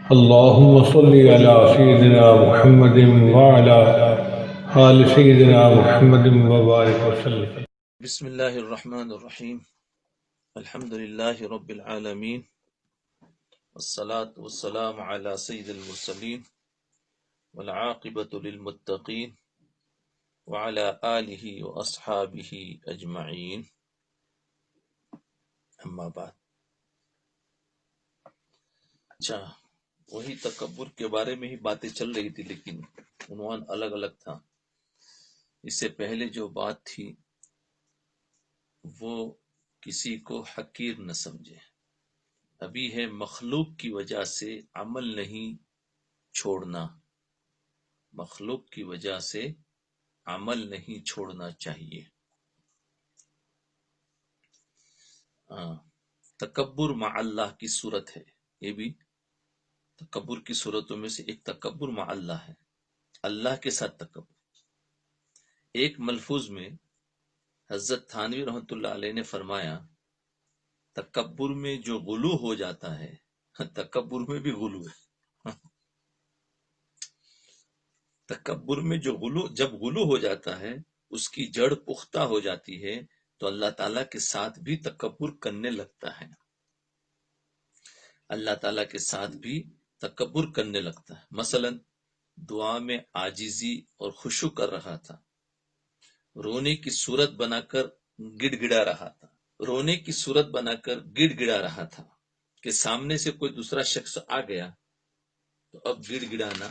اللهم صل على سيدنا محمد وعلى آل سيدنا محمد وبارك وسلم. بسم اللہ الرحمن الرحیم الحمد للہ رب العالمین والصلاة والسلام علی سید المرسلین والعاقبۃ للمتقین وعلی آلہ واصحابہ اجمعین، اما بعد۔ اچھا، وہی تکبر کے بارے میں ہی باتیں چل رہی تھی، لیکن عنوان الگ الگ تھا۔ اس سے پہلے جو بات تھی وہ کسی کو حقیر نہ سمجھے، ابھی ہے مخلوق کی وجہ سے عمل نہیں چھوڑنا، مخلوق کی وجہ سے عمل نہیں چھوڑنا چاہیے۔ تکبر مع اللہ کی صورت ہے، یہ بھی تکبر کی صورتوں میں سے ایک تکبر مع اللہ ہے، اللہ کے ساتھ تکبر۔ ایک ملفوظ میں حضرت تھانوی رحمۃ اللہ علیہ نے فرمایا، تکبر میں جو غلو ہو جاتا ہے، تکبر میں بھی غلو ہے۔ تکبر میں جب غلو ہو جاتا ہے، اس کی جڑ پختہ ہو جاتی ہے، تو اللہ تعالیٰ کے ساتھ بھی تکبر کرنے لگتا ہے، اللہ تعالیٰ کے ساتھ بھی تکبر کرنے لگتا ہے۔ مثلا دعا میں عاجزی اور خشوع کر رہا تھا، رونے کی صورت بنا کر گڑ گڑا رہا تھا، رونے کی صورت بنا کر گڑ گڑا رہا تھا کہ سامنے سے کوئی دوسرا شخص آ گیا تو اب گڑ گڑانا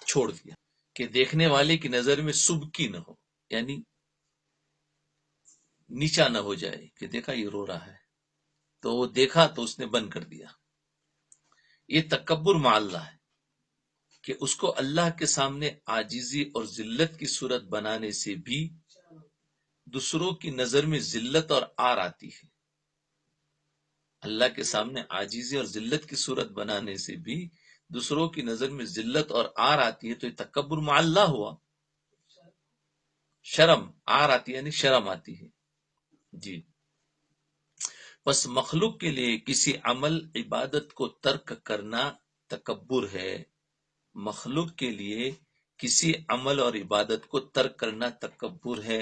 چھوڑ دیا کہ دیکھنے والے کی نظر میں سبکی نہ ہو، یعنی نیچا نہ ہو جائے کہ دیکھا یہ رو رہا ہے، تو وہ دیکھا تو اس نے بند کر دیا۔ یہ تکبر مع اللہ ہے کہ اس کو اللہ کے سامنے عاجزی اور ذلت کی صورت بنانے سے بھی دوسروں کی نظر میں ذلت اور عار آتی ہے، اللہ کے سامنے عاجزی اور ذلت کی صورت بنانے سے بھی دوسروں کی نظر میں ذلت اور عار آتی ہے، تو یہ تکبر مع اللہ ہوا۔ شرم، عار آتی ہے یعنی شرم آتی ہے۔ جی، بس مخلوق کے لیے کسی عمل عبادت کو ترک کرنا تکبر ہے، مخلوق کے لیے کسی عمل اور عبادت کو ترک کرنا تکبر ہے،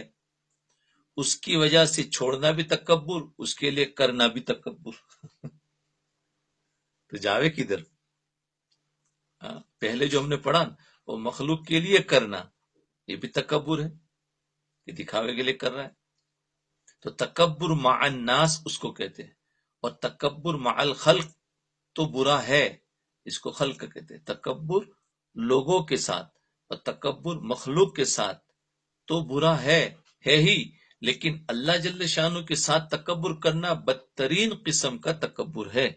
اس کی وجہ سے چھوڑنا بھی تکبر، اس کے لیے کرنا بھی تکبر۔ تو جاوے کدھر؟ پہلے جو ہم نے پڑھا وہ مخلوق کے لیے کرنا، یہ بھی تکبر ہے کہ دکھاوے کے لیے کر رہا ہے۔ تو تکبر مع الناس اس کو کہتے ہیں، اور تکبر مع الخلق تو برا ہے، اس کو خلق کہتے ہیں۔ تکبر لوگوں کے ساتھ اور تکبر مخلوق کے ساتھ تو برا ہے ہی، لیکن اللہ جل شانہ کے ساتھ تکبر کرنا بدترین قسم کا تکبر ہے۔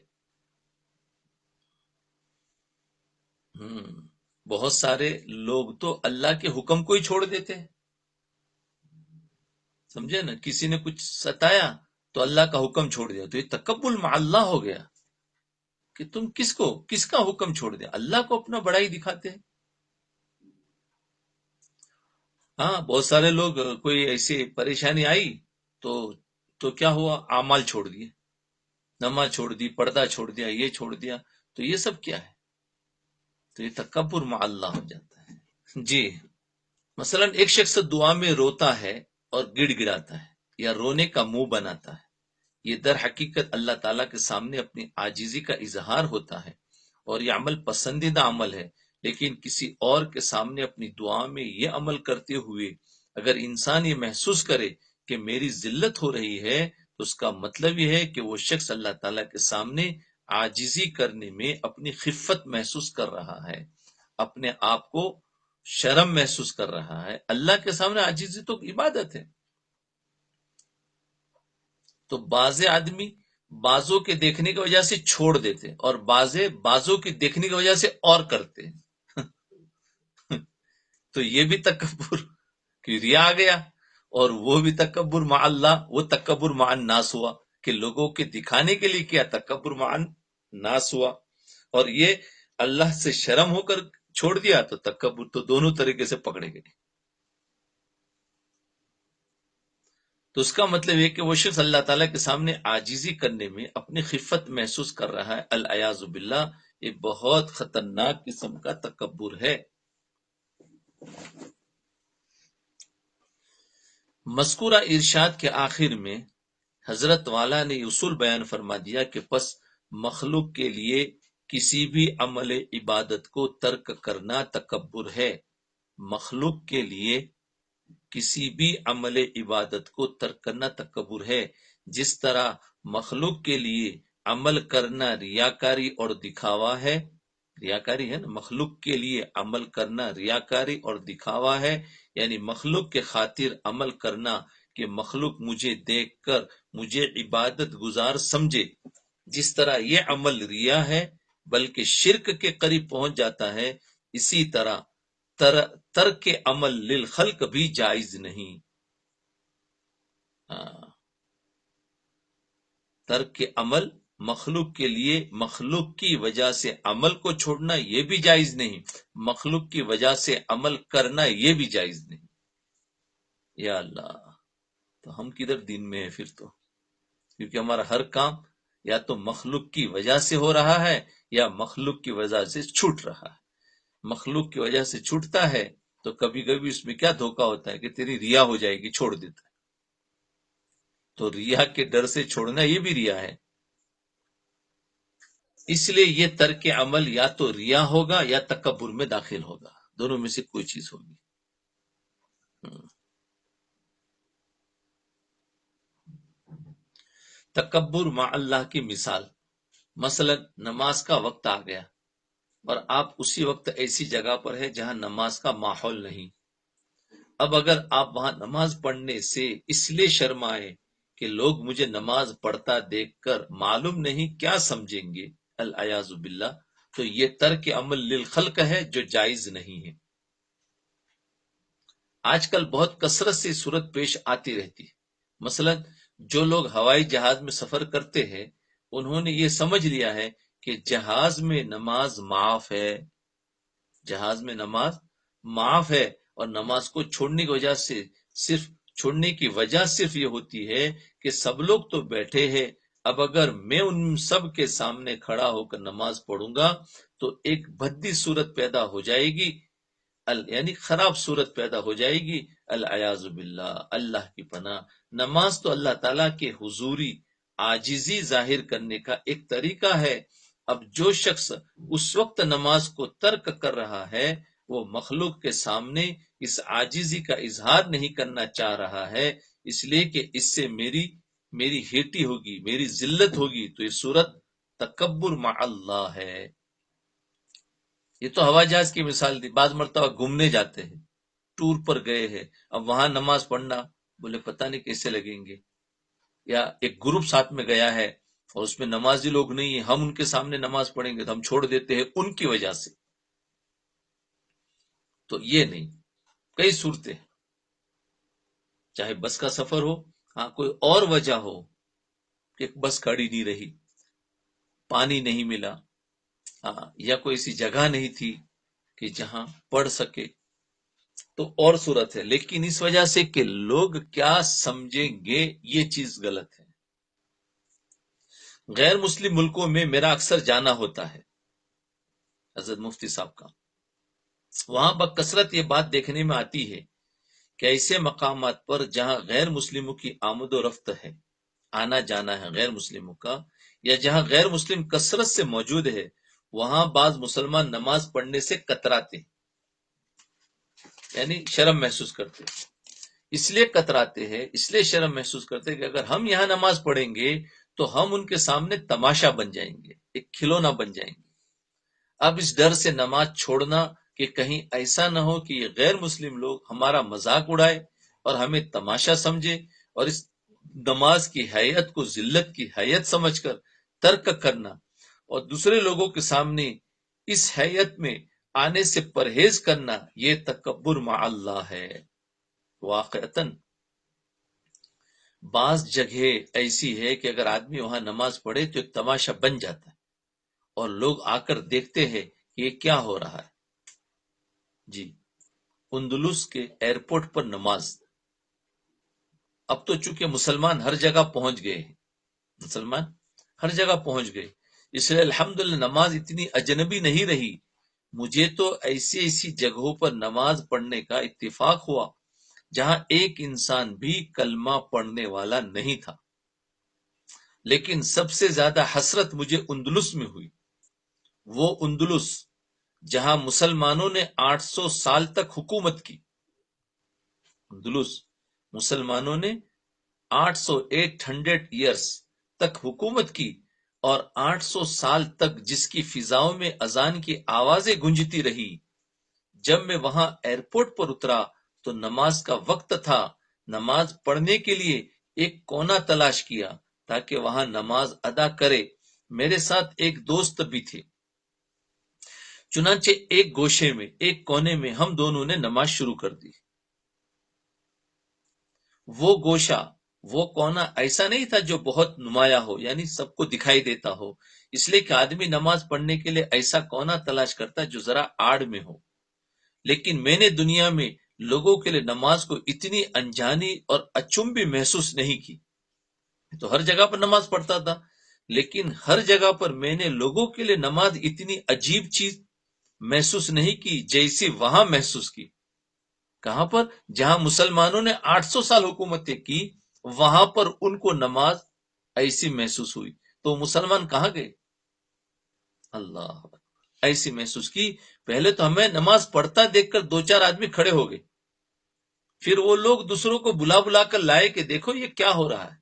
بہت سارے لوگ تو اللہ کے حکم کو ہی چھوڑ دیتے ہیں، سمجھے نا، کسی نے کچھ ستایا تو اللہ کا حکم چھوڑ دیا، تو یہ تکبر مع اللہ ہو گیا کہ تم کس کا حکم چھوڑ دیا، اللہ کو اپنا بڑائی دکھاتے ہیں۔ ہاں، بہت سارے لوگ کوئی ایسی پریشانی آئی تو کیا ہوا، اعمال چھوڑ دیے، نماز چھوڑ دی، پردہ چھوڑ دیا، یہ چھوڑ دیا، تو یہ سب کیا ہے؟ تو یہ تکبر مع اللہ ہو جاتا ہے۔ جی، مثلا ایک شخص دعا میں روتا ہے اور گڑ گڑاتا ہے یا رونے کا منہ بناتا ہے، یہ در حقیقت اللہ تعالیٰ کے سامنے اپنی عاجزی کا اظہار ہوتا ہے، اور یہ عمل پسندیدہ عمل ہے، لیکن کسی اور کے سامنے اپنی دعا میں یہ عمل کرتے ہوئے اگر انسان یہ محسوس کرے کہ میری ذلت ہو رہی ہے، تو اس کا مطلب یہ ہے کہ وہ شخص اللہ تعالیٰ کے سامنے عاجزی کرنے میں اپنی خفت محسوس کر رہا ہے، اپنے آپ کو شرم محسوس کر رہا ہے۔ اللہ کے سامنے عاجزی تو عبادت ہے۔ تو بعض آدمی بعضوں کے دیکھنے کی وجہ سے چھوڑ دیتے اور بعضوں کے دیکھنے کی وجہ سے اور کرتے، تو یہ بھی تکبر کہ ریا آ گیا، اور وہ بھی تکبر مع اللہ، وہ تکبر مع الناس ہوا کہ لوگوں کے دکھانے کے لیے کیا، تکبر مع الناس ہوا، اور یہ اللہ سے شرم ہو کر چھوڑ دیا، تو تکبر تو دونوں طریقے سے پکڑے گئے۔ تو اس کا مطلب یہ کہ وہ شخص اللہ تعالیٰ کے سامنے عاجزی کرنے میں اپنی خفت محسوس کر رہا ہے، العیاذ باللہ، یہ بہت خطرناک قسم کا تکبر ہے۔ مذکورہ ارشاد کے آخر میں حضرت والا نے اصول بیان فرما دیا کہ پس مخلوق کے لیے کسی بھی عمل عبادت کو ترک کرنا تکبر ہے۔ مخلوق کے لیے کسی بھی عمل عبادت کو ترک کرنا تکبر ہے، جس طرح مخلوق کے لیے عمل کرنا ریاکاری اور دکھاوا ہے۔ ریاکاری ہے نا، مخلوق کے لیے عمل کرنا ریاکاری اور دکھاوا ہے، یعنی مخلوق کے خاطر عمل کرنا کہ مخلوق مجھے دیکھ کر مجھے عبادت گزار سمجھے، جس طرح یہ عمل ریا ہے بلکہ شرک کے قریب پہنچ جاتا ہے، اسی طرح ترک عمل للخلق بھی جائز نہیں۔ ترک عمل مخلوق کے لیے مخلوق کی وجہ سے عمل کو چھوڑنا یہ بھی جائز نہیں، مخلوق کی وجہ سے عمل کرنا یہ بھی جائز نہیں۔ یا اللہ، تو ہم کدھر دین میں ہیں پھر تو، کیونکہ ہمارا ہر کام یا تو مخلوق کی وجہ سے ہو رہا ہے یا مخلوق کی وجہ سے چھوٹ رہا ہے۔ مخلوق کی وجہ سے چھوٹتا ہے تو کبھی کبھی اس میں کیا دھوکہ ہوتا ہے کہ تیری ریا ہو جائے گی، چھوڑ دیتا ہے۔ تو ریا کے ڈر سے چھوڑنا یہ بھی ریا ہے، اس لیے یہ ترک عمل یا تو ریا ہوگا یا تکبر میں داخل ہوگا، دونوں میں سے کوئی چیز ہوگی۔ تکبر مع اللہ کی مثال، مثلا نماز کا وقت آ گیا اور آپ اسی وقت ایسی جگہ پر ہے جہاں نماز کا ماحول نہیں۔ اب اگر آپ وہاں نماز پڑھنے سے اس لیے شرمائے کہ لوگ مجھے نماز پڑھتا دیکھ کر معلوم نہیں کیا سمجھیں گے، العیاذ باللہ، تو یہ ترک عمل للخلق ہے جو جائز نہیں ہے۔ آج کل بہت کثرت سے صورت پیش آتی رہتی ہے، مثلا جو لوگ ہوائی جہاز میں سفر کرتے ہیں انہوں نے یہ سمجھ لیا ہے کہ جہاز میں نماز معاف ہے، جہاز میں نماز معاف ہے، اور نماز کو چھوڑنے کی وجہ سے صرف یہ ہوتی ہے کہ سب لوگ تو بیٹھے ہیں، اب اگر میں ان سب کے سامنے کھڑا ہو کر نماز پڑھوں گا تو ایک بھدی صورت پیدا ہو جائے گی، یعنی خراب صورت پیدا ہو جائے گی، العیاذ باللہ، اللہ کی پناہ۔ نماز تو اللہ تعالیٰ کے حضوری عاجزی ظاہر کرنے کا ایک طریقہ ہے۔ اب جو شخص اس وقت نماز کو ترک کر رہا ہے وہ مخلوق کے سامنے اس عاجزی کا اظہار نہیں کرنا چاہ رہا ہے، اس لیے کہ اس سے میری ہیٹی ہوگی، میری ذلت ہوگی، تو یہ صورت تکبر مع اللہ ہے۔ یہ تو ہوائی جہاز کی مثال دی، بعض مرتبہ گھومنے جاتے ہیں، ٹور پر گئے ہیں، اب وہاں نماز پڑھنا بولے پتہ نہیں کیسے لگیں گے، یا ایک گروپ ساتھ میں گیا ہے اور اس میں نمازی لوگ نہیں ہیں، ہم ان کے سامنے نماز پڑھیں گے تو ہم چھوڑ دیتے ہیں ان کی وجہ سے، تو یہ نہیں۔ کئی صورتیں، چاہے بس کا سفر ہو، ہاں کوئی اور وجہ ہو کہ بس کھڑی نہیں رہی، پانی نہیں ملا، ہاں یا کوئی ایسی جگہ نہیں تھی کہ جہاں پڑھ سکے، تو اور صورت ہے، لیکن اس وجہ سے کہ لوگ کیا سمجھیں گے یہ چیز غلط ہے۔ غیر مسلم ملکوں میں میرا اکثر جانا ہوتا ہے، حضرت مفتی صاحب کا، وہاں بکثرت یہ بات دیکھنے میں آتی ہے کہ ایسے مقامات پر جہاں غیر مسلموں کی آمد و رفت ہے، آنا جانا ہے غیر مسلموں کا، یا جہاں غیر مسلم کثرت سے موجود ہے، وہاں بعض مسلمان نماز پڑھنے سے کتراتے ہیں، یعنی شرم محسوس کرتے ہیں، اس لیے کتراتے ہیں، اس لیے شرم محسوس کرتے ہیں کہ اگر ہم یہاں نماز پڑھیں گے تو ہم ان کے سامنے تماشا بن جائیں گے، ایک کھلونا بن جائیں گے۔ اب اس ڈر سے نماز چھوڑنا کہ کہیں ایسا نہ ہو کہ یہ غیر مسلم لوگ ہمارا مذاق اڑائے اور ہمیں تماشا سمجھے، اور اس نماز کی حیت کو ذلت کی حیت سمجھ کر ترک کرنا اور دوسرے لوگوں کے سامنے اس حیت میں آنے سے پرہیز کرنا، یہ تکبر مع اللہ ہے۔ واقعتاً بعض جگہ ایسی ہے کہ اگر آدمی وہاں نماز پڑھے تو ایک تماشا بن جاتا ہے اور لوگ آ کر دیکھتے ہیں کہ یہ کیا ہو رہا ہے۔ جی، اندلس کے ایئرپورٹ پر نماز، اب تو چونکہ مسلمان ہر جگہ پہنچ گئے ہیں، مسلمان ہر جگہ پہنچ گئے، اس لیے الحمدللہ نماز اتنی اجنبی نہیں رہی. مجھے تو ایسی جگہوں پر نماز پڑھنے کا اتفاق ہوا جہاں ایک انسان بھی کلمہ پڑھنے والا نہیں تھا. لیکن سب سے زیادہ حسرت مجھے اندلس میں ہوئی. وہ اندلس جہاں مسلمانوں نے 800 سال تک حکومت کی. اندلس مسلمانوں نے 800 ایئرس تک حکومت کی، اور 800 سال تک جس کی فضاؤں میں اذان کی آوازیں گونجتی رہی. جب میں وہاں ایئرپورٹ پر اترا تو نماز کا وقت تھا. نماز پڑھنے کے لیے ایک کونا تلاش کیا تاکہ وہاں نماز ادا کرے. میرے ساتھ ایک دوست بھی تھے. چنانچہ ایک گوشے میں، ایک کونے میں ہم دونوں نے نماز شروع کر دی. وہ گوشہ، وہ کونا ایسا نہیں تھا جو بہت نمایاں ہو، یعنی سب کو دکھائی دیتا ہو، اس لیے کہ آدمی نماز پڑھنے کے لیے ایسا کونا تلاش کرتا جو ذرا آڑ میں ہو. لیکن میں نے دنیا میں لوگوں کے لیے نماز کو اتنی انجانی اور اچنبھی محسوس نہیں کی. تو ہر جگہ پر نماز پڑھتا تھا، لیکن ہر جگہ پر میں نے لوگوں کے لیے نماز اتنی عجیب چیز محسوس نہیں کی جیسی وہاں محسوس کی. کہاں پر؟ جہاں مسلمانوں نے 800 سال حکومتیں کی، وہاں پر ان کو نماز ایسی محسوس ہوئی. تو مسلمان کہاں گئے؟ اللہ ایسی محسوس کی. پہلے تو ہمیں نماز پڑھتا دیکھ کر 2-4 آدمی کھڑے ہو گئے. پھر وہ لوگ دوسروں کو بلا بلا کر لائے کہ دیکھو یہ کیا ہو رہا ہے.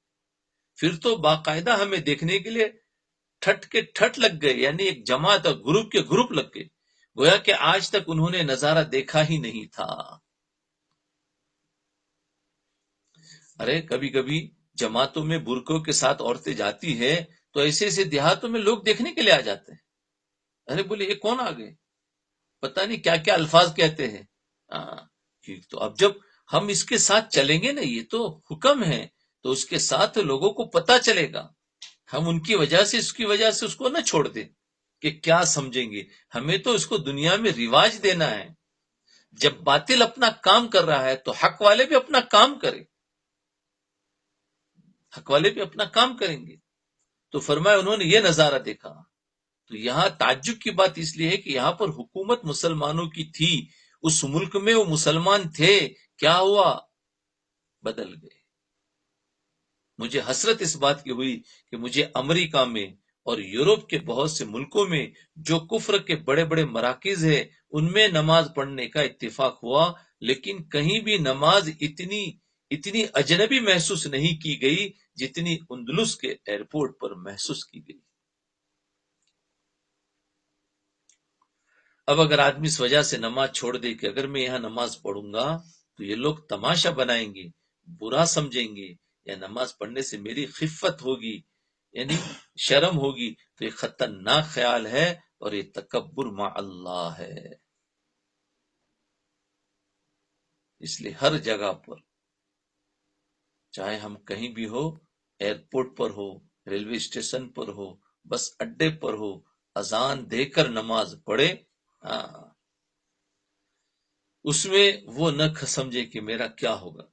پھر تو باقاعدہ ہمیں دیکھنے کے لیے ٹھٹ کے ٹھٹ لگ گئے، یعنی ایک جماعت اور گروپ کے گروپ لگ گئے، گویا کہ آج تک انہوں نے نظارہ دیکھا ہی نہیں تھا. ارے کبھی کبھی جماعتوں میں برقعوں کے ساتھ عورتیں جاتی ہے تو ایسے ایسے دیہاتوں میں لوگ دیکھنے کے لیے آ جاتے ہیں. ارے بولے یہ کون آ گئے، پتہ نہیں کیا کیا الفاظ کہتے ہیں. تو اب جب ہم اس کے ساتھ چلیں گے نا، یہ تو حکم ہے، تو اس کے ساتھ لوگوں کو پتہ چلے گا. ہم ان کی وجہ سے اس کو نہ چھوڑ دیں کہ کیا سمجھیں گے. ہمیں تو اس کو دنیا میں رواج دینا ہے. جب باطل اپنا کام کر رہا ہے تو حق والے بھی اپنا کام کریں، حق والے بھی اپنا کام کریں گے. تو فرمایا انہوں نے یہ نظارہ دیکھا. تو یہاں تعجب کی بات اس لیے ہے کہ یہاں پر حکومت مسلمانوں کی تھی، اس ملک میں وہ مسلمان تھے. کیا ہوا؟ بدل گئے. مجھے حسرت اس بات کی ہوئی کہ مجھے امریکہ میں اور یورپ کے بہت سے ملکوں میں جو کفر کے بڑے بڑے مراکز ہیں ان میں نماز پڑھنے کا اتفاق ہوا، لیکن کہیں بھی نماز اتنی اجنبی محسوس نہیں کی گئی جتنی اندلس کے ایئرپورٹ پر محسوس کی گئی. اب اگر آدمی اس وجہ سے نماز چھوڑ دے کہ اگر میں یہاں نماز پڑھوں گا تو یہ لوگ تماشا بنائیں گے، برا سمجھیں گے، یا نماز پڑھنے سے میری خفت ہوگی، یعنی شرم ہوگی، تو یہ خطرناک خیال ہے اور یہ تکبر مع اللہ ہے. اس لیے ہر جگہ پر، چاہے ہم کہیں بھی ہو، ایئرپورٹ پر ہو، ریلوے اسٹیشن پر ہو، بس اڈے پر ہو، اذان دے کر نماز پڑھے. اس میں وہ نہ سمجھے کہ میرا کیا ہوگا.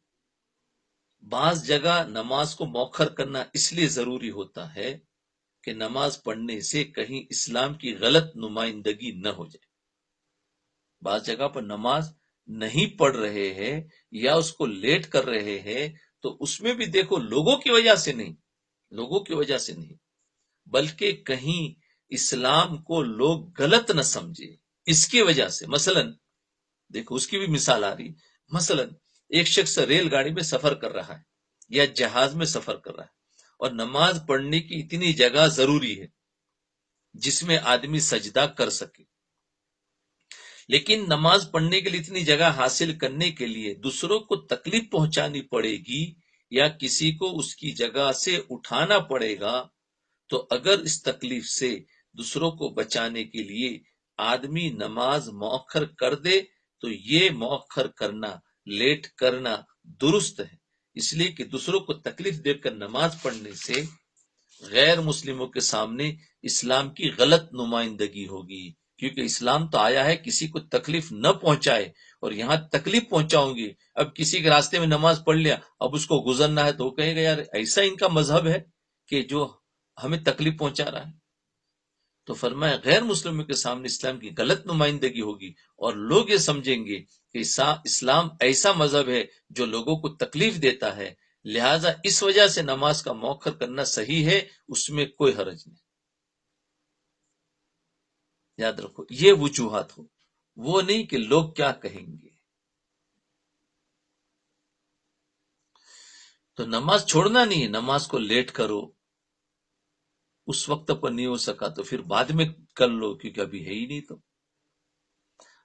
بعض جگہ نماز کو مؤخر کرنا اس لیے ضروری ہوتا ہے کہ نماز پڑھنے سے کہیں اسلام کی غلط نمائندگی نہ ہو جائے. بعض جگہ پر نماز نہیں پڑھ رہے ہیں یا اس کو لیٹ کر رہے ہیں تو اس میں بھی دیکھو لوگوں کی وجہ سے نہیں، بلکہ کہیں اسلام کو لوگ غلط نہ سمجھے اس کی وجہ سے. مثلا دیکھو اس کی بھی مثال آ رہی. مثلا ایک شخص ریل گاڑی میں سفر کر رہا ہے یا جہاز میں سفر کر رہا ہے اور نماز پڑھنے کی اتنی جگہ ضروری ہے جس میں آدمی سجدہ کر سکے، لیکن نماز پڑھنے کے لیے اتنی جگہ حاصل کرنے کے لیے دوسروں کو تکلیف پہنچانی پڑے گی یا کسی کو اس کی جگہ سے اٹھانا پڑے گا. تو اگر اس تکلیف سے دوسروں کو بچانے کے لیے آدمی نماز مؤخر کر دے تو یہ مؤخر کرنا، لیٹ کرنا درست ہے. اس لیے کہ دوسروں کو تکلیف دے کر نماز پڑھنے سے غیر مسلموں کے سامنے اسلام کی غلط نمائندگی ہوگی، کیونکہ اسلام تو آیا ہے کسی کو تکلیف نہ پہنچائے، اور یہاں تکلیف پہنچاؤں گی. اب کسی کے راستے میں نماز پڑھ لیا، اب اس کو گزرنا ہے تو وہ کہے گا یار ایسا ان کا مذہب ہے کہ جو ہمیں تکلیف پہنچا رہا ہے. تو فرمایا غیر مسلموں کے سامنے اسلام کی غلط نمائندگی ہوگی اور لوگ یہ سمجھیں گے کہ اسلام ایسا مذہب ہے جو لوگوں کو تکلیف دیتا ہے، لہذا اس وجہ سے نماز کا مؤخر کرنا صحیح ہے، اس میں کوئی حرج نہیں۔ یاد رکھو یہ وجوہات ہو، وہ نہیں کہ لوگ کیا کہیں گے۔ تو نماز چھوڑنا نہیں ہے، نماز کو لیٹ کرو، اس وقت پر نہیں ہو سکا تو پھر بعد میں کر لو، کیونکہ ابھی ہے ہی نہیں۔ تو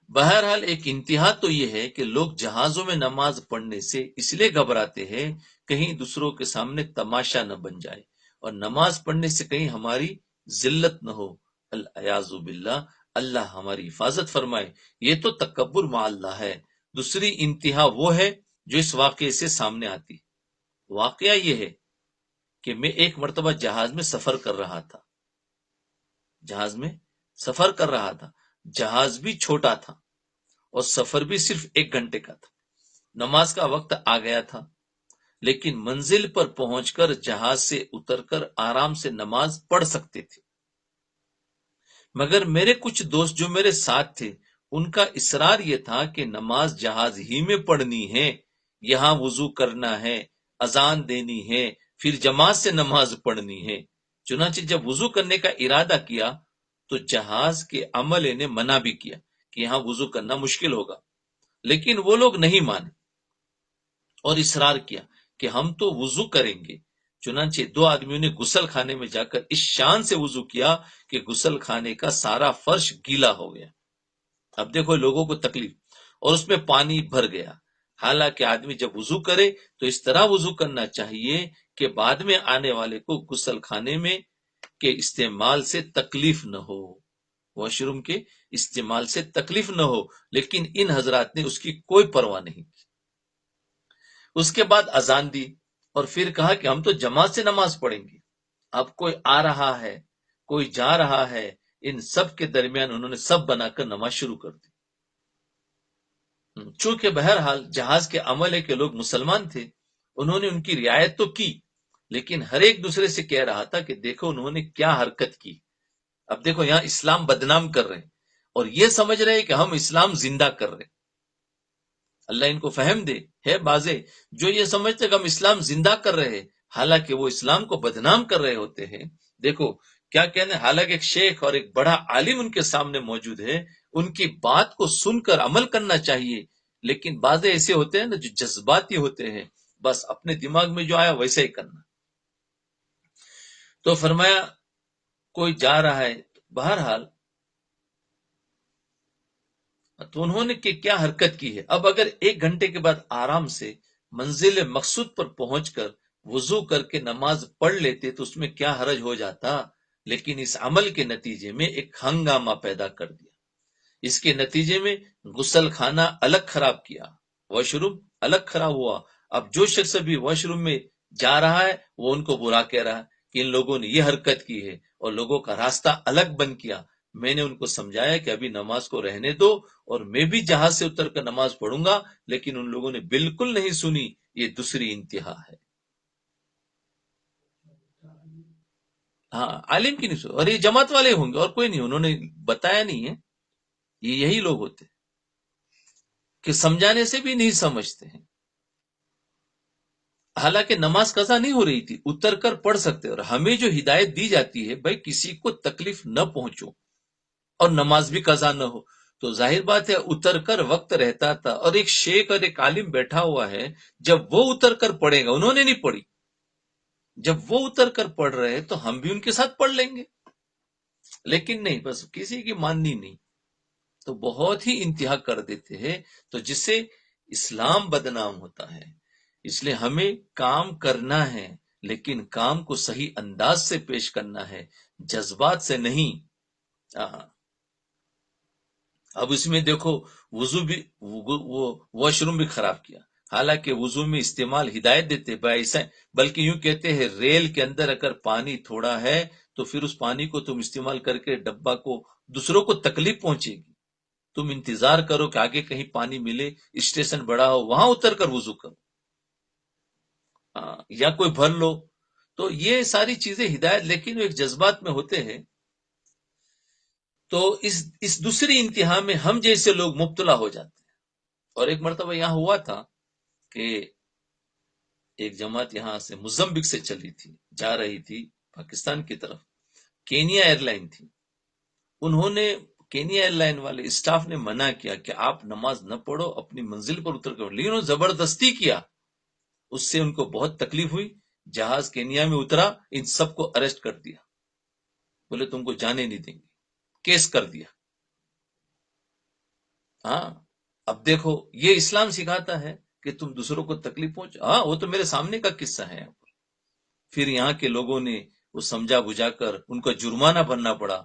بہرحال ایک انتہا تو یہ ہے کہ لوگ جہازوں میں نماز پڑھنے سے اس لیے گھبراتے ہیں کہیں دوسروں کے سامنے تماشا نہ بن جائے، اور نماز پڑھنے سے کہیں ہماری ذلت نہ ہو، الیاذ باللہ، اللہ ہماری حفاظت فرمائے۔ یہ تو تکبر مع اللہ ہے۔ دوسری انتہا وہ ہے جو اس واقعے سے سامنے آتی۔ واقعہ یہ ہے کہ میں ایک مرتبہ جہاز میں سفر کر رہا تھا، جہاز بھی چھوٹا تھا اور سفر بھی صرف 1 گھنٹے کا تھا۔ نماز کا وقت آ گیا تھا، لیکن منزل پر پہنچ کر جہاز سے اتر کر آرام سے نماز پڑھ سکتے تھے، مگر میرے کچھ دوست جو میرے ساتھ تھے ان کا اصرار یہ تھا کہ نماز جہاز ہی میں پڑھنی ہے، یہاں وضو کرنا ہے، اذان دینی ہے، پھر جماعت سے نماز پڑھنی ہے۔ چنانچہ جب وضو کرنے کا ارادہ کیا تو جہاز کے عملے نے منع بھی کیا کہ یہاں وضو کرنا مشکل ہوگا، لیکن وہ لوگ نہیں مانے اور اصرار کیا کہ ہم تو وضو کریں گے۔ چنانچہ 2 آدمیوں نے غسل خانے میں جا کر اس شان سے وضو کیا کہ غسل خانے کا سارا فرش گیلا ہو گیا۔ اب دیکھو لوگوں کو تکلیف، اور اس میں پانی بھر گیا۔ حالانکہ آدمی جب وضو کرے تو اس طرح وضو کرنا چاہیے کہ بعد میں آنے والے کو غسل خانے میں کے استعمال سے تکلیف نہ ہو، واش روم کے استعمال سے تکلیف نہ ہو، لیکن ان حضرات نے اس کی کوئی پرواہ نہیں کی۔ اس کے بعد اذان دی اور پھر کہا کہ ہم تو جماعت سے نماز پڑھیں گے۔ اب کوئی آ رہا ہے، کوئی جا رہا ہے، ان سب کے درمیان انہوں نے سب بنا کر نماز شروع کر دی۔ چونکہ بہرحال جہاز کے عملے کے لوگ مسلمان تھے، انہوں نے ان کی رعایت تو کی، لیکن ہر ایک دوسرے سے کہہ رہا تھا کہ دیکھو انہوں نے کیا حرکت کی۔ اب دیکھو یہاں اسلام بدنام کر رہے ہیں اور یہ سمجھ رہے ہیں کہ ہم اسلام زندہ کر رہے ہیں۔ اللہ ان کو فہم دے، ہے بازے جو یہ سمجھتے کہ ہم اسلام زندہ کر رہے ہیں، حالانکہ وہ اسلام کو بدنام کر رہے ہوتے ہیں۔ دیکھو کیا کہنے، حالانکہ ایک شیخ اور ایک بڑا عالم ان کے سامنے موجود ہے، ان کی بات کو سن کر عمل کرنا چاہیے، لیکن بعض ایسے ہوتے ہیں نا جو جذباتی ہوتے ہیں، بس اپنے دماغ میں جو آیا ویسا ہی کرنا۔ تو فرمایا کوئی جا رہا ہے، بہرحال تو انہوں نے کہ کیا حرکت کی ہے۔ اب اگر 1 گھنٹے کے بعد آرام سے منزل مقصود پر پہنچ کر وضو کر کے نماز پڑھ لیتے تو اس میں کیا حرج ہو جاتا، لیکن اس عمل کے نتیجے میں ایک ہنگامہ پیدا کر دیا۔ اس کے نتیجے میں غسل خانہ الگ خراب کیا، واش روم الگ خراب ہوا۔ اب جو شخص بھی واش روم میں جا رہا ہے وہ ان کو برا کہہ رہا ہے کہ ان لوگوں نے یہ حرکت کی ہے، اور لوگوں کا راستہ الگ بند کیا۔ میں نے ان کو سمجھایا کہ ابھی نماز کو رہنے دو اور میں بھی جہاز سے اتر کر نماز پڑھوں گا، لیکن ان لوگوں نے بالکل نہیں سنی۔ یہ دوسری انتہا ہے۔ ہاں عالم کی نہیں سنی، اور یہ جماعت والے ہوں گے اور کوئی نہیں، انہوں نے بتایا نہیں ہے۔ یہ یہی لوگ ہوتے ہیں کہ سمجھانے سے بھی نہیں سمجھتے ہیں۔ حالانکہ نماز قضا نہیں ہو رہی تھی، اتر کر پڑھ سکتے، اور ہمیں جو ہدایت دی جاتی ہے بھائی کسی کو تکلیف نہ پہنچو اور نماز بھی قضا نہ ہو، تو ظاہر بات ہے اتر کر وقت رہتا تھا۔ اور ایک شیخ اور ایک عالم بیٹھا ہوا ہے، جب وہ اتر کر پڑھے گا، انہوں نے نہیں پڑھی، جب وہ اتر کر پڑھ رہے تو ہم بھی ان کے ساتھ پڑھ لیں گے، لیکن نہیں، بس کسی کی ماننی نہیں، تو بہت ہی انتہا کر دیتے ہیں، تو جس سے اسلام بدنام ہوتا ہے۔ اس لیے ہمیں کام کرنا ہے، لیکن کام کو صحیح انداز سے پیش کرنا ہے، جذبات سے نہیں۔ اب اس میں دیکھو وضو بھی، وہ واش روم بھی خراب کیا، حالانکہ وضو میں استعمال ہدایت دیتے ایسا، بلکہ یوں کہتے ہیں ریل کے اندر اگر پانی تھوڑا ہے تو پھر اس پانی کو تم استعمال کر کے ڈبہ کو دوسروں کو تکلیف پہنچے گی، تم انتظار کرو کہ آگے کہیں پانی ملے، اسٹیشن بڑا ہو وہاں اتر کر وضو کرو، یا کوئی بھر لو۔ تو یہ ساری چیزیں ہدایت، لیکن وہ ایک جذبات میں ہوتے ہیں۔ تو اس دوسری انتہا میں ہم جیسے لوگ مبتلا ہو جاتے ہیں. اور ایک مرتبہ یہاں ہوا تھا کہ ایک جماعت یہاں سے موزمبیق سے چل رہی تھی، جا رہی تھی پاکستان کی طرف. کینیا ایئر لائن تھی. انہوں نے کینیا ایئر لائن والے اسٹاف نے منع کیا کہ آپ نماز نہ پڑھو، اپنی منزل پر اتر کر، لیکن انہوں نے زبردستی کیا. اس سے ان کو بہت تکلیف ہوئی. جہاز کینیا میں اترا، ان سب کو اریسٹ کر دیا. بولے تم کو جانے نہیں دیں گے، کیس کر دیا. ہاں، اب دیکھو یہ اسلام سکھاتا ہے کہ تم دوسروں کو تکلیف پہنچ. ہاں، وہ تو میرے سامنے کا قصہ ہے. پھر یہاں کے لوگوں نے وہ سمجھا بجھا کر ان کا جرمانہ بھرنا پڑا.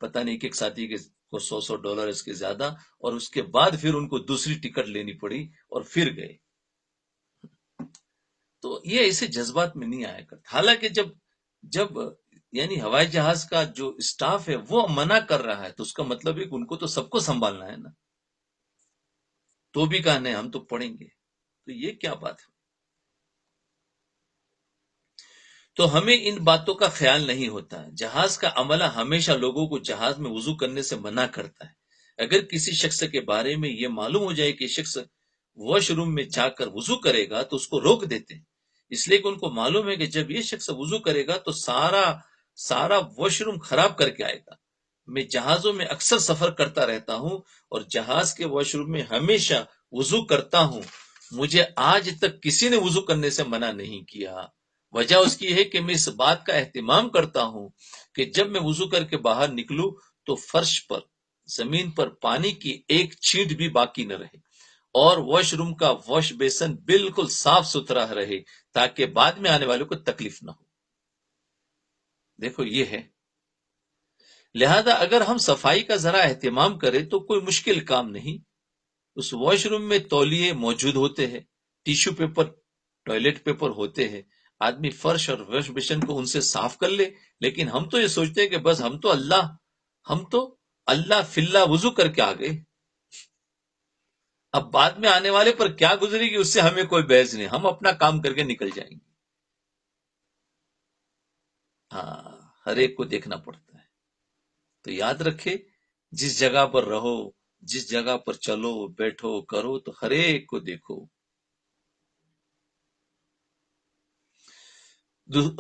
پتہ نہیں کہ ایک ساتھی کو $100 اس کے زیادہ، اور اس کے بعد پھر ان کو دوسری ٹکٹ لینی پڑی اور پھر گئے. تو یہ ایسے جذبات میں نہیں آیا کرتا. حالانکہ جب یعنی ہوائی جہاز کا جو اسٹاف ہے وہ منع کر رہا ہے تو اس کا مطلب ہے کہ ان کو تو سب کو سنبھالنا ہے نا. تو بھی کہا نہیں ہم تو پڑھیں گے. تو یہ کیا بات ہے؟ تو ہمیں ان باتوں کا خیال نہیں ہوتا. جہاز کا عملہ ہمیشہ لوگوں کو جہاز میں وضو کرنے سے منع کرتا ہے. اگر کسی شخص کے بارے میں یہ معلوم ہو جائے کہ شخص واش روم میں جا کر وضو کرے گا تو اس کو روک دیتے ہیں، اس لیے کہ ان کو معلوم ہے کہ جب یہ شخص وضو کرے گا تو سارا واش روم خراب کر کے آئے گا. میں جہازوں میں اکثر سفر کرتا رہتا ہوں اور جہاز کے واش روم میں ہمیشہ وضو کرتا ہوں. مجھے آج تک کسی نے وضو کرنے سے منع نہیں کیا. وجہ اس کی ہے کہ میں اس بات کا اہتمام کرتا ہوں کہ جب میں وضو کر کے باہر نکلوں تو فرش پر، زمین پر پانی کی ایک چھینٹ بھی باقی نہ رہے، اور واش روم کا واش بیسن بالکل صاف ستھرا رہے تاکہ بعد میں آنے والوں کو تکلیف نہ ہو. دیکھو یہ ہے. لہذا اگر ہم صفائی کا ذرا اہتمام کریں تو کوئی مشکل کام نہیں. اس واش روم میں تولیے موجود ہوتے ہیں، ٹیشو پیپر، ٹوائلٹ پیپر ہوتے ہیں. آدمی فرش اور واش بیسن کو ان سے صاف کر لے. لیکن ہم تو یہ سوچتے ہیں کہ بس ہم تو اللہ فی اللہ وضو کر کے آ گئے. اب بعد میں آنے والے پر کیا گزرے گی اس سے ہمیں کوئی بحث نہیں، ہم اپنا کام کر کے نکل جائیں گے. ہاں، ہر ایک کو دیکھنا پڑتا ہے. تو یاد رکھے، جس جگہ پر رہو، جس جگہ پر چلو بیٹھو کرو تو ہر ایک کو دیکھو.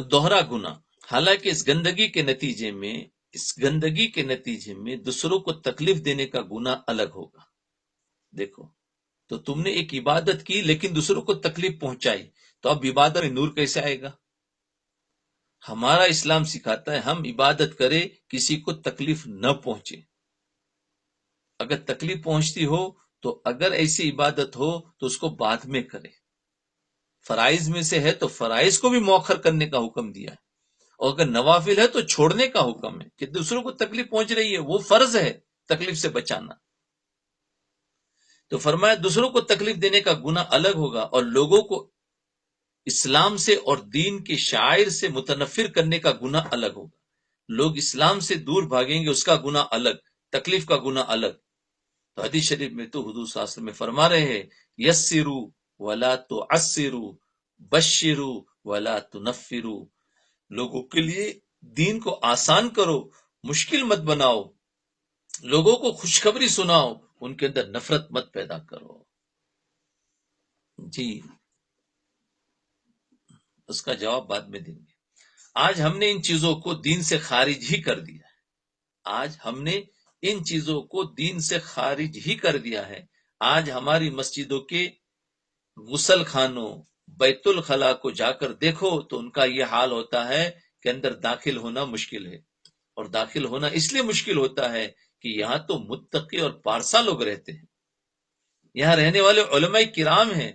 دوہرا گناہ. حالانکہ اس گندگی کے نتیجے میں دوسروں کو تکلیف دینے کا گناہ الگ ہوگا. دیکھو، تو تم نے ایک عبادت کی لیکن دوسروں کو تکلیف پہنچائی، تو اب عبادت میں نور کیسے آئے گا؟ ہمارا اسلام سکھاتا ہے ہم عبادت کرے کسی کو تکلیف نہ پہنچے. اگر تکلیف پہنچتی ہو تو اگر ایسی عبادت ہو تو اس کو بعد میں کرے. فرائض میں سے ہے تو فرائض کو بھی مؤخر کرنے کا حکم دیا ہے، اور اگر نوافل ہے تو چھوڑنے کا حکم ہے. کہ دوسروں کو تکلیف پہنچ رہی ہے وہ فرض ہے تکلیف سے بچانا. تو فرمایا دوسروں کو تکلیف دینے کا گناہ الگ ہوگا، اور لوگوں کو اسلام سے اور دین کے شاعر سے متنفر کرنے کا گناہ الگ ہوگا. لوگ اسلام سے دور بھاگیں گے، اس کا گناہ الگ، تکلیف کا گناہ الگ. تو حدیث شریف میں تو حضور صلی اللہ علیہ وسلم میں فرما رہے ہیں یسرو ولا تعسرو بشرو ولا تنفرو. لوگوں کے لیے دین کو آسان کرو، مشکل مت بناؤ. لوگوں کو خوشخبری سناؤ، ان کے اندر نفرت مت پیدا کرو. جی، اس کا جواب بعد میں دیں گے. آج ہم نے ان چیزوں کو دین سے خارج ہی کر دیا ہے. آج ہماری مسجدوں کے غسل خانوں، بیت الخلاء کو جا کر دیکھو تو ان کا یہ حال ہوتا ہے کہ اندر داخل ہونا مشکل ہے. اور داخل ہونا اس لیے مشکل ہوتا ہے کہ یہاں تو متقی اور پارسا لوگ رہتے ہیں. یہاں رہنے والے علماء کرام ہیں،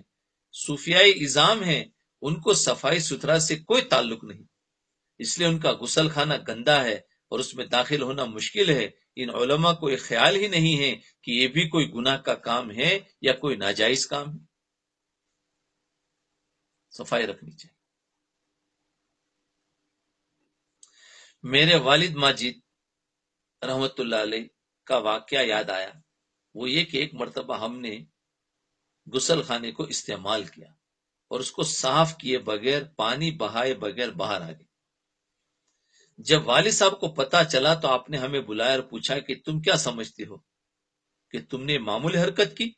صوفیاء اعظام ہیں، ان کو صفائی ستھرا سے کوئی تعلق نہیں، اس لیے ان کا غسل خانہ گندا ہے اور اس میں داخل ہونا مشکل ہے. ان علماء کو یہ خیال ہی نہیں ہے کہ یہ بھی کوئی گناہ کا کام ہے یا کوئی ناجائز کام ہے. صفائی رکھنی چاہیے. میرے والد ماجد رحمت اللہ علیہ کا واقعہ یاد آیا. وہ یہ کہ ایک مرتبہ ہم نے غسل خانے کو استعمال کیا اور اس کو صاف کیے بغیر، پانی بہائے بغیر باہر آ گئے. جب والد صاحب کو پتا چلا تو آپ نے ہمیں بلایا اور پوچھا کہ تم کیا سمجھتے ہو کہ تم نے معمولی حرکت کی؟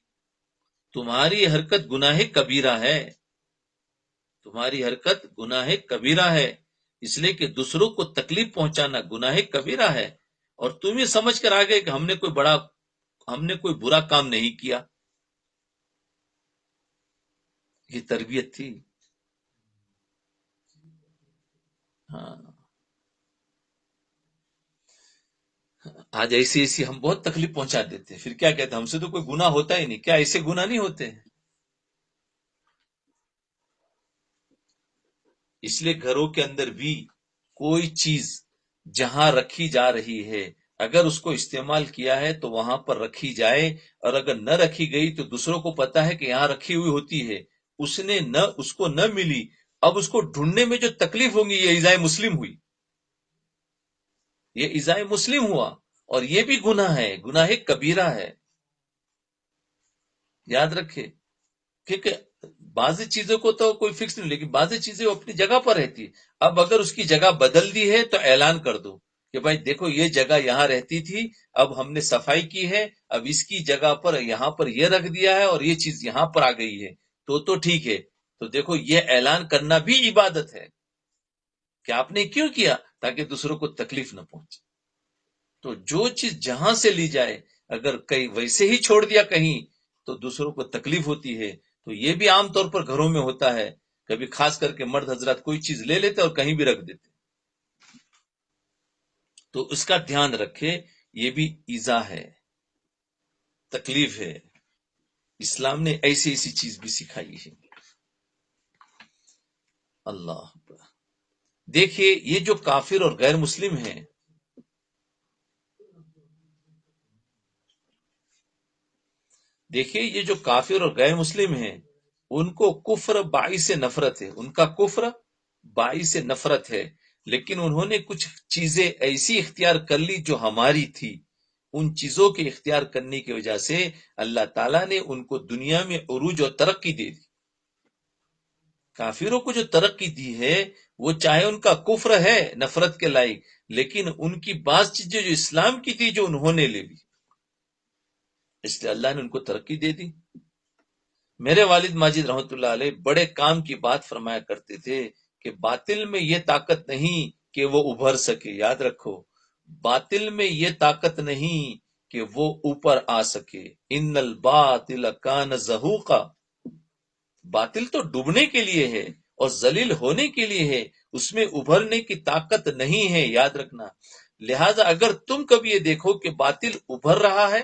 تمہاری حرکت گناہ کبیرہ ہے، تمہاری حرکت گناہ کبیرہ ہے، اس لیے کہ دوسروں کو تکلیف پہنچانا گناہ کبیرہ ہے، اور تم یہ سمجھ کر آ گئے کہ ہم نے کوئی برا کام نہیں کیا۔ یہ تربیت تھی۔ ہاں، آج ایسی ہم بہت تکلیف پہنچا دیتے ہیں، پھر کیا کہتے ہیں ہم سے تو کوئی گناہ ہوتا ہی نہیں، کیا ایسے گناہ نہیں ہوتے ہیں؟ اس لیے گھروں کے اندر بھی کوئی چیز جہاں رکھی جا رہی ہے اگر اس کو استعمال کیا ہے تو وہاں پر رکھی جائے، اور اگر نہ رکھی گئی تو دوسروں کو پتا ہے کہ یہاں رکھی ہوئی ہوتی ہے، اس کو نہ ملی، اب اس کو ڈھونڈنے میں جو تکلیف ہوں گی یہ ایذائے مسلم ہوئی، یہ ایذائے مسلم ہوا، اور یہ بھی گناہ ہے، گناہ کبیرہ ہے، یاد رکھے۔ کیونکہ بعض چیزوں کو تو کوئی فکس نہیں، لیکن بعض چیزیں اپنی جگہ پر رہتی ہے۔ اب اگر اس کی جگہ بدل دی ہے تو اعلان کر دو کہ بھائی دیکھو یہ جگہ یہاں رہتی تھی، اب ہم نے صفائی کی ہے، اب اس کی جگہ پر یہاں پر یہ رکھ دیا ہے اور یہ چیز یہاں پر آ گئی ہے، تو ٹھیک ہے۔ تو دیکھو یہ اعلان کرنا بھی عبادت ہے کہ آپ نے کیوں کیا، تاکہ دوسروں کو تکلیف نہ پہنچے۔ تو جو چیز جہاں سے لی جائے اگر کہیں ویسے ہی چھوڑ دیا کہیں تو دوسروں کو تکلیف ہوتی ہے۔ تو یہ بھی عام طور پر گھروں میں ہوتا ہے، کبھی خاص کر کے مرد حضرات کوئی چیز لے لیتے اور کہیں بھی رکھ دیتے، تو اس کا دھیان رکھے، یہ بھی ایذا ہے، تکلیف ہے۔ اسلام نے ایسی چیز بھی سکھائی ہے۔ اللہ اکبر۔ دیکھیے یہ جو کافر اور غیر مسلم ہیں، دیکھیے یہ جو کافر اور غیر مسلم ہیں ان کو کفر باعث نفرت ہے، ان کا کفر باعث نفرت ہے، لیکن انہوں نے کچھ چیزیں ایسی اختیار کر لی جو ہماری تھی، ان چیزوں کے اختیار کرنے کی وجہ سے اللہ تعالیٰ نے ان کو دنیا میں عروج اور ترقی دے دی۔ کافروں کو جو ترقی دی ہے وہ چاہے ان کا کفر ہے نفرت کے لائق، لیکن ان کی بعض چیزیں جو اسلام کی تھی جو انہوں نے لے لی، اس لیے اللہ نے ان کو ترقی دے دی۔ میرے والد ماجد رحمت اللہ علیہ بڑے کام کی بات فرمایا کرتے تھے کہ باطل میں یہ طاقت نہیں کہ وہ ابھر سکے، یاد رکھو، باطل میں یہ طاقت نہیں کہ وہ اوپر آ سکے، ان الباطل کان زہوقا، باطل تو ڈوبنے کے لیے ہے اور ذلیل ہونے کے لیے ہے، اس میں ابھرنے کی طاقت نہیں ہے، یاد رکھنا۔ لہذا اگر تم کبھی یہ دیکھو کہ باطل ابھر رہا ہے،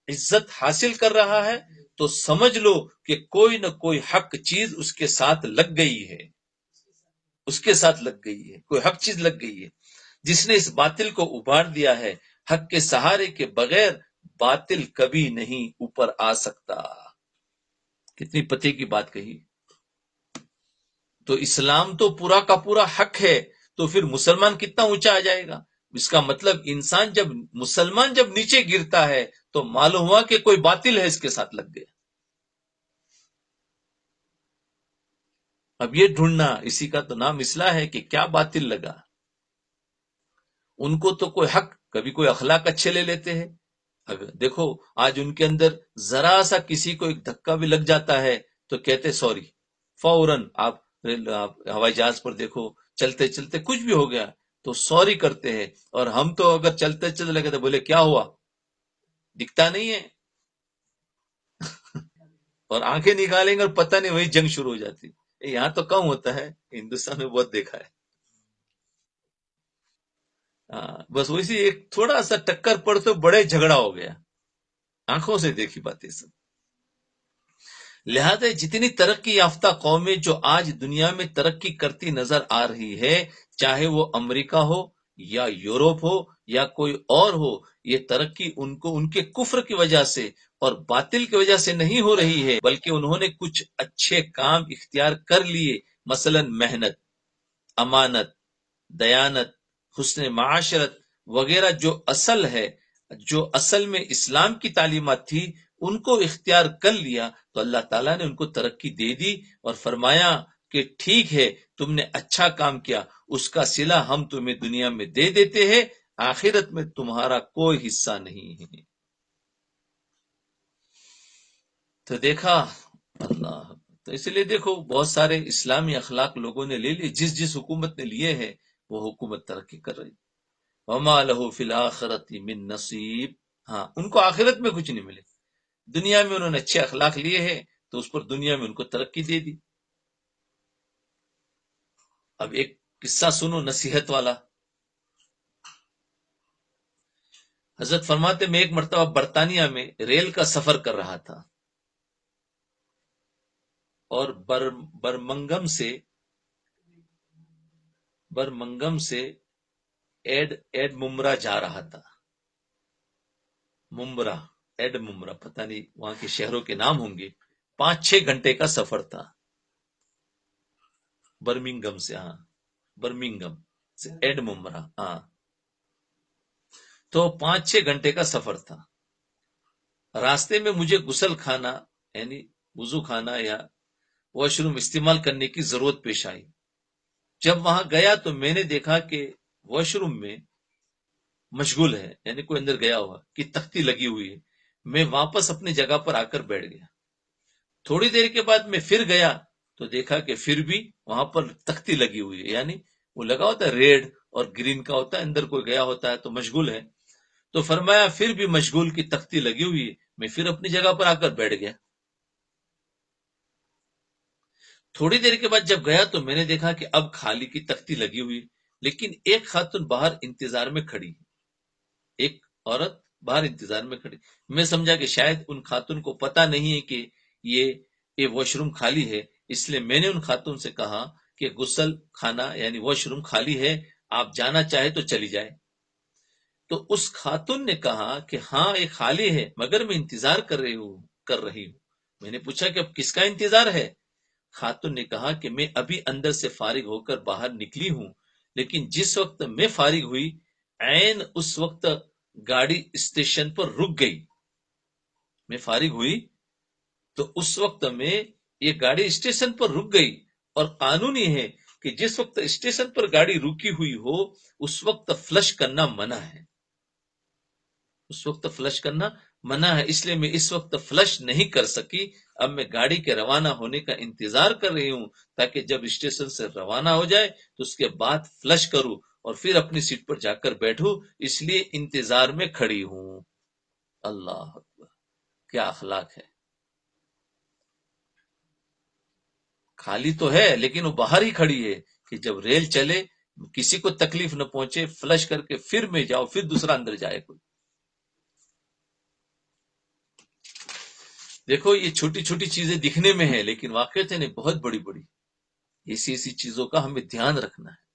عزت حاصل کر رہا ہے، تو سمجھ لو کہ کوئی نہ کوئی حق چیز اس کے ساتھ لگ گئی ہے، اس کے ساتھ لگ گئی ہے، کوئی حق چیز لگ گئی ہے جس نے اس باطل کو ابھار دیا ہے۔ حق کے سہارے کے بغیر باطل کبھی نہیں اوپر آ سکتا۔ کتنی پتے کی بات کہی۔ تو اسلام تو پورا کا پورا حق ہے، تو پھر مسلمان کتنا اونچا آ جائے گا؟ اس کا مطلب مسلمان جب نیچے گرتا ہے تو معلوم ہوا کہ کوئی باطل ہے اس کے ساتھ لگ گیا۔ اب یہ ڈھونڈنا اسی کا تو نام اصلاح ہے کہ کیا باطل لگا۔ ان کو تو کوئی حق، کبھی کوئی اخلاق اچھے لے لیتے ہیں، اگر دیکھو آج ان کے اندر ذرا سا کسی کو ایک دھکا بھی لگ جاتا ہے تو کہتے سوری، فوراً آپ ہوائی جہاز پر دیکھو، چلتے چلتے کچھ بھی ہو گیا تو سوری کرتے ہیں، اور ہم تو اگر چلتے چلتے لگے تو بولے کیا ہوا، دکھتا نہیں ہے، اور آنکھیں نکالیں گے اور پتہ نہیں وہی جنگ شروع ہو جاتی۔ یہاں تو کم ہوتا ہے، ہندوستان میں بہت دیکھا ہے۔ بس ویسی ایک تھوڑا سا ٹکر پڑ تو بڑے جھگڑا ہو گیا، آنکھوں سے دیکھی باتیں سب۔ لہذا جتنی ترقی یافتہ قومیں جو آج دنیا میں ترقی کرتی نظر آ رہی ہے، چاہے وہ امریکہ ہو یا یورپ ہو یا کوئی اور ہو، یہ ترقی ان کے کفر کی وجہ سے اور باطل کی وجہ سے نہیں ہو رہی ہے، بلکہ انہوں نے کچھ اچھے کام اختیار کر لیے، مثلا محنت، امانت، دیانت، حسن معاشرت وغیرہ، جو اصل میں اسلام کی تعلیمات تھی ان کو اختیار کر لیا، تو اللہ تعالیٰ نے ان کو ترقی دے دی اور فرمایا کہ ٹھیک ہے تم نے اچھا کام کیا اس کا صلہ ہم تمہیں دنیا میں دے دیتے ہیں، آخرت میں تمہارا کوئی حصہ نہیں ہے۔ تو دیکھا اللہ، تو اس لیے دیکھو بہت سارے اسلامی اخلاق لوگوں نے لے لیے، جس حکومت نے لیے ہیں وہ حکومت ترقی کر رہی۔ وما له فی الآخرۃ من نصیب، ہاں ان کو آخرت میں کچھ نہیں ملے، دنیا میں انہوں نے اچھے اخلاق لیے ہیں تو اس پر دنیا میں ان کو ترقی دے دی۔ اب ایک قصہ سنو نصیحت والا۔ حضرت فرماتے میں ایک مرتبہ برطانیہ میں ریل کا سفر کر رہا تھا اور برمنگم سے ایڈ ممرا جا رہا تھا۔ ایڈ ممرا پتہ نہیں وہاں کے شہروں کے نام ہوں گے، 5-6 گھنٹے کا سفر تھا برمنگم سے ایڈ ممرا، ہاں تو 5-6 گھنٹے کا سفر تھا۔ راستے میں مجھے غسل خانہ یعنی وضو خانہ یا واش روم استعمال کرنے کی ضرورت پیش آئی۔ جب وہاں گیا تو میں نے دیکھا کہ واش روم میں مشغول ہے، یعنی کوئی اندر گیا ہوا کہ تختی لگی ہوئی ہے۔ میں واپس اپنی جگہ پر آ کر بیٹھ گیا۔ تھوڑی دیر کے بعد میں پھر گیا تو دیکھا کہ پھر بھی وہاں پر تختی لگی ہوئی ہے، یعنی وہ لگا ہوتا ہے ریڈ اور گرین کا ہوتا ہے، اندر کوئی گیا ہوتا ہے تو مشغول ہے۔ تو فرمایا پھر بھی مشغول کی تختی لگی ہوئی ہے، میں پھر اپنی جگہ پر آ کر بیٹھ گیا۔ تھوڑی دیر کے بعد جب گیا تو میں نے دیکھا کہ اب خالی کی تختی لگی ہوئی، لیکن ایک خاتون باہر انتظار میں کھڑی، ایک عورت باہر انتظار میں کھڑی۔ میں سمجھا کہ شاید ان خاتون کو پتا نہیں ہے کہ یہ واش روم خالی ہے، اس لیے میں نے ان خاتون سے کہا کہ غسل خانہ یعنی واش روم خالی ہے، آپ جانا چاہے تو چلی جائے۔ تو اس خاتون نے کہا کہ ہاں یہ خالی ہے مگر میں انتظار کر رہی ہوں۔ میں نے پوچھا کہ اب کس کا انتظار ہے؟ خاتون نے کہا کہ میں ابھی اندر سے فارغ ہو کر باہر نکلی ہوں، لیکن جس وقت میں فارغ ہوئی عین اس وقت گاڑی اسٹیشن پر رک گئی۔ میں فارغ ہوئی تو اس وقت میں یہ گاڑی اسٹیشن پر رک گئی، اور قانونی ہے کہ جس وقت اسٹیشن پر گاڑی رکی ہوئی ہو اس وقت فلش کرنا منع ہے، اس لیے میں اس وقت فلش نہیں کر سکی۔ اب میں گاڑی کے روانہ ہونے کا انتظار کر رہی ہوں تاکہ جب اسٹیشن سے روانہ ہو جائے تو اس کے بعد فلش کروں اور پھر اپنی سیٹ پر جا کر بیٹھوں، اس لیے انتظار میں کھڑی ہوں۔ اللہ اکبر، کیا اخلاق ہے! خالی تو ہے لیکن وہ باہر ہی کھڑی ہے کہ جب ریل چلے کسی کو تکلیف نہ پہنچے، فلش کر کے پھر میں جاؤ، پھر دوسرا اندر جائے کوئی۔ دیکھو یہ چھوٹی چھوٹی چیزیں دکھنے میں ہیں لیکن واقعات ہیں بہت بڑی بڑی، ایسی چیزوں کا ہمیں دھیان رکھنا ہے۔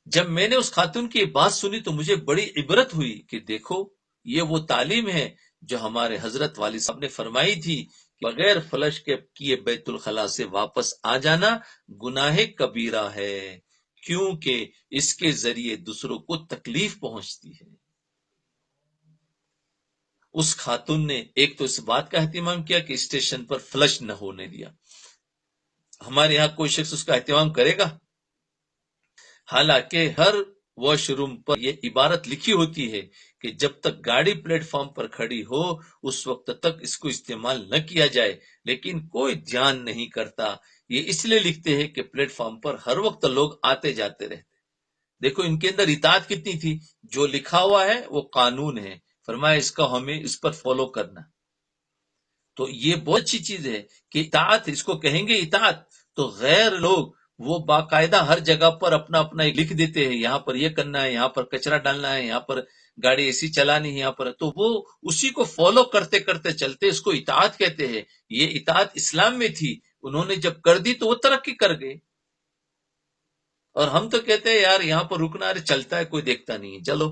جب میں نے اس خاتون کی بات سنی تو مجھے بڑی عبرت ہوئی کہ دیکھو یہ وہ تعلیم ہے جو ہمارے حضرت والد صاحب نے فرمائی تھی کہ بغیر فلش کے کیے بیت الخلاء سے واپس آ جانا گناہ کبیرہ ہے، کیونکہ اس کے ذریعے دوسروں کو تکلیف پہنچتی ہے۔ اس خاتون نے ایک تو اس بات کا اہتمام کیا کہ اسٹیشن پر فلش نہ ہونے دیا۔ ہمارے یہاں کوئی شخص اس کا اہتمام کرے گا؟ حالانکہ ہر واش روم پر یہ عبارت لکھی ہوتی ہے کہ جب تک گاڑی پلیٹ فارم پر کھڑی ہو اس وقت تک اس کو استعمال نہ کیا جائے، لیکن کوئی دھیان نہیں کرتا۔ یہ اس لیے لکھتے ہیں کہ پلیٹ فارم پر ہر وقت لوگ آتے جاتے رہتے۔ دیکھو ان کے اندر اطاعت کتنی تھی، جو لکھا ہوا ہے وہ قانون ہے، فرمایا اس کا ہمیں اس پر فالو کرنا۔ تو یہ بہت اچھی چیز ہے کہ اطاعت، اس کو کہیں گے اطاعت، تو غیر لوگ وہ باقاعدہ ہر جگہ پر اپنا لکھ دیتے ہیں، یہاں پر یہ کرنا ہے، یہاں پر کچرا ڈالنا ہے، یہاں پر گاڑی ایسی چلانی ہے، یہاں پر، تو وہ اسی کو فالو کرتے کرتے چلتے، اس کو اطاعت کہتے ہیں۔ یہ اطاعت اسلام میں تھی، انہوں نے جب کر دی تو وہ ترقی کر گئے۔ اور ہم تو کہتے ہیں یار یہاں پر رکنا ہے، چلتا ہے کوئی دیکھتا نہیں ہے، چلو۔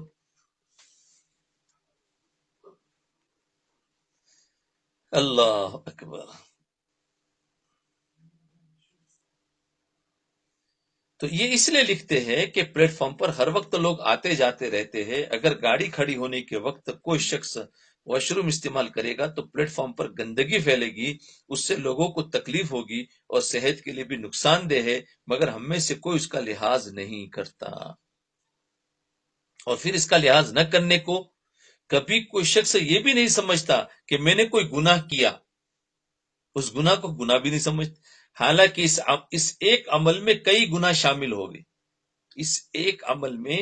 اللہ اکبر۔ تو یہ اس لیے لکھتے ہیں کہ پلیٹ فارم پر ہر وقت لوگ آتے جاتے رہتے ہیں، اگر گاڑی کھڑی ہونے کے وقت کوئی شخص واش روم استعمال کرے گا تو پلیٹ فارم پر گندگی پھیلے گی، اس سے لوگوں کو تکلیف ہوگی اور صحت کے لیے بھی نقصان دہ ہے، مگر ہم میں سے کوئی اس کا لحاظ نہیں کرتا۔ اور پھر اس کا لحاظ نہ کرنے کو کبھی کوئی شخص یہ بھی نہیں سمجھتا کہ میں نے کوئی گناہ کیا، اس گناہ کو گناہ بھی نہیں سمجھتا، حالانکہ اس ایک عمل میں کئی گناہ شامل ہو گئے، اس ایک عمل میں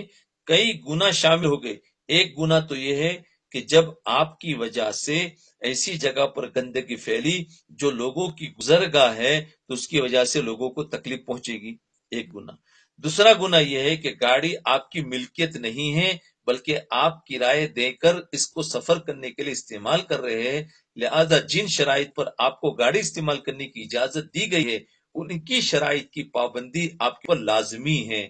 کئی گناہ شامل ہو گئے۔ ایک گناہ تو یہ ہے کہ جب آپ کی وجہ سے ایسی جگہ پر گندگی پھیلی جو لوگوں کی گزرگاہ ہے تو اس کی وجہ سے لوگوں کو تکلیف پہنچے گی، ایک گناہ۔ دوسرا گناہ یہ ہے کہ گاڑی آپ کی ملکیت نہیں ہے بلکہ آپ کرائے دے کر اس کو سفر کرنے کے لیے استعمال کر رہے ہیں، لہذا جن شرائط پر آپ کو گاڑی استعمال کرنے کی اجازت دی گئی ہے ان کی شرائط کی پابندی آپ پر لازمی ہے۔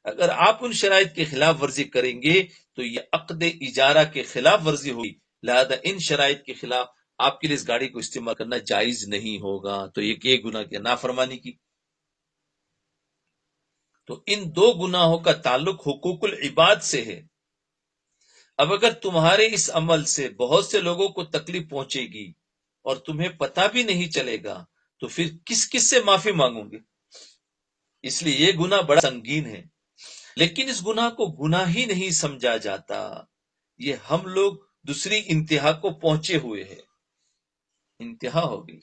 اگر آپ ان شرائط کی خلاف ورزی کریں گے تو یہ عقد اجارہ کے خلاف ورزی ہوگی، لہذا ان شرائط کے خلاف آپ کے لیے اس گاڑی کو استعمال کرنا جائز نہیں ہوگا۔ تو یہ گناہ کیا؟ نافرمانی کی۔ تو ان دو گناہوں کا تعلق حقوق العباد سے ہے۔ اب اگر تمہارے اس عمل سے بہت سے لوگوں کو تکلیف پہنچے گی اور تمہیں پتہ بھی نہیں چلے گا تو پھر کس کس سے معافی مانگوں گے؟ اس لیے یہ گناہ بڑا سنگین ہے، لیکن اس گناہ کو گناہ ہی نہیں سمجھا جاتا، یہ ہم لوگ دوسری انتہا کو پہنچے ہوئے ہیں، انتہا ہو گئی،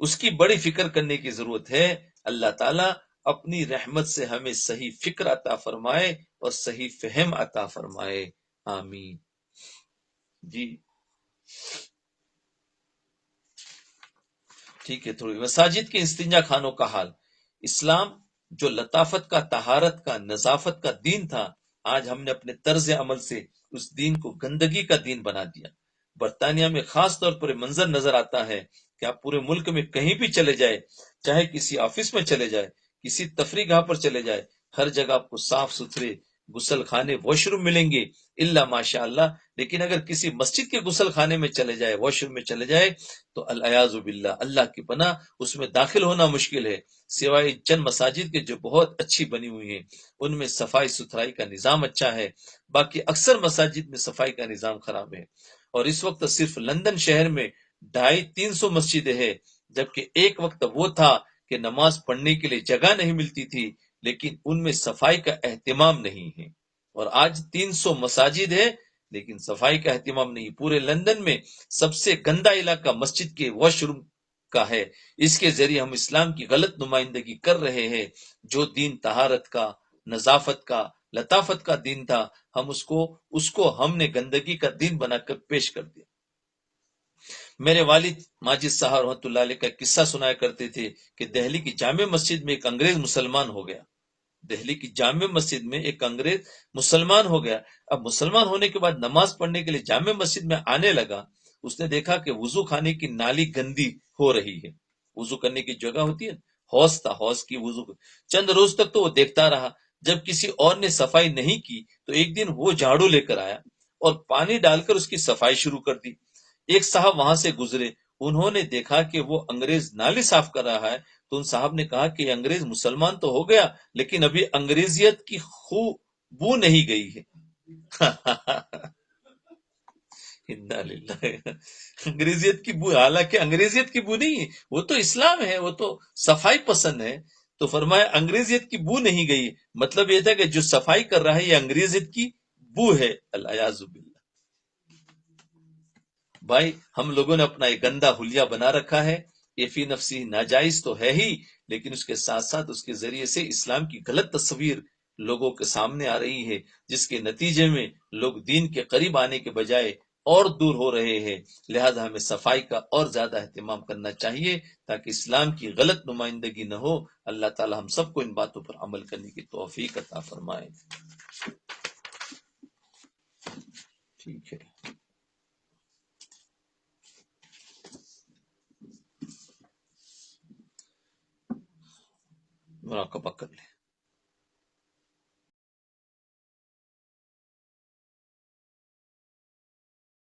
اس کی بڑی فکر کرنے کی ضرورت ہے۔ اللہ تعالیٰ اپنی رحمت سے ہمیں صحیح فکر عطا فرمائے اور صحیح فہم عطا فرمائے، آمین۔ جی ٹھیک ہے، تھوڑی مساجد کے استنجا خانوں کا حال۔ اسلام جو لطافت کا، طہارت کا، نظافت کا دین تھا، آج ہم نے اپنے طرز عمل سے اس دین کو گندگی کا دین بنا دیا۔ برطانیہ میں خاص طور پر منظر نظر آتا ہے کہ آپ پورے ملک میں کہیں بھی چلے جائے، چاہے کسی آفس میں چلے جائے، کسی تفریح گاہ پر چلے جائے، ہر جگہ آپ کو صاف ستھرے غسل خانے، واش روم ملیں گے، الا ماشاء اللہ۔ لیکن اگر کسی مسجد کے غسل خانے میں چلے جائے، واش روم میں چلے جائے تو الیاذ باللہ، اللہ کی پناہ، اس میں داخل ہونا مشکل ہے، سوائے چند مساجد کے جو بہت اچھی بنی ہوئی ہیں، ان میں صفائی ستھرائی کا نظام اچھا ہے، باقی اکثر مساجد میں صفائی کا نظام خراب ہے۔ اور اس وقت صرف لندن شہر میں 250-300 مسجدیں ہیں، جبکہ ایک وقت وہ تھا کہ نماز پڑھنے کے لیے جگہ نہیں ملتی تھی، لیکن ان میں صفائی کا اہتمام نہیں ہے۔ اور آج 300 مساجد ہے لیکن صفائی کا اہتمام نہیں۔ پورے لندن میں سب سے گندا علاقہ مسجد کے واش روم کا ہے۔ اس کے ذریعے ہم اسلام کی غلط نمائندگی کر رہے ہیں۔ جو دین طہارت کا، نظافت کا، لطافت کا دین تھا، اس کو ہم نے گندگی کا دین بنا کر پیش کر دیا۔ میرے والد ماجد صاحب رحمۃ اللہ علیہ کا قصہ سنایا کرتے تھے کہ دہلی کی جامع مسجد میں ایک انگریز مسلمان ہو گیا۔ دہلی کی جامع مسجد میں ایک انگریز مسلمان ہو گیا۔ اب مسلمان ہونے کے بعد نماز پڑھنے کے لیے جامع مسجد میں آنے لگا۔ اس نے دیکھا کہ وضو خانے کی نالی گندی ہو رہی ہے، وضو کرنے کی جگہ ہوتی ہے، حوض تھا، حوض کی وضو۔ چند روز تک تو وہ دیکھتا رہا، جب کسی اور نے صفائی نہیں کی تو ایک دن وہ جھاڑو لے کر آیا اور پانی ڈال کر اس کی صفائی شروع کر دی۔ ایک صاحب وہاں سے گزرے، انہوں نے دیکھا کہ وہ انگریز نالی صاف کر رہا ہے، تو ان صاحب نے کہا کہ یہ انگریز مسلمان تو ہو گیا لیکن ابھی انگریزیت کی بو نہیں گئی ہے۔ انا للہ، انگریزیت کی بو، حالانکہ انگریزیت کی بو نہیں ہے، وہ تو اسلام ہے، وہ تو صفائی پسند ہے۔ تو فرمایا انگریزیت کی بو نہیں گئی، مطلب یہ تھا کہ جو صفائی کر رہا ہے یہ انگریزیت کی بو ہے، الیاذ باللہ۔ بھائی ہم لوگوں نے اپنا ایک گندا حلیہ بنا رکھا ہے، یہ فی نفسی ناجائز تو ہے ہی، لیکن اس کے ساتھ ساتھ اس کے ذریعے سے اسلام کی غلط تصویر لوگوں کے سامنے آ رہی ہے، جس کے نتیجے میں لوگ دین کے قریب آنے کے بجائے اور دور ہو رہے ہیں۔ لہذا ہمیں صفائی کا اور زیادہ اہتمام کرنا چاہیے تاکہ اسلام کی غلط نمائندگی نہ ہو۔ اللہ تعالی ہم سب کو ان باتوں پر عمل کرنے کی توفیق عطا فرمائے۔ ٹھیک ہے، مراقبہ کر لیں۔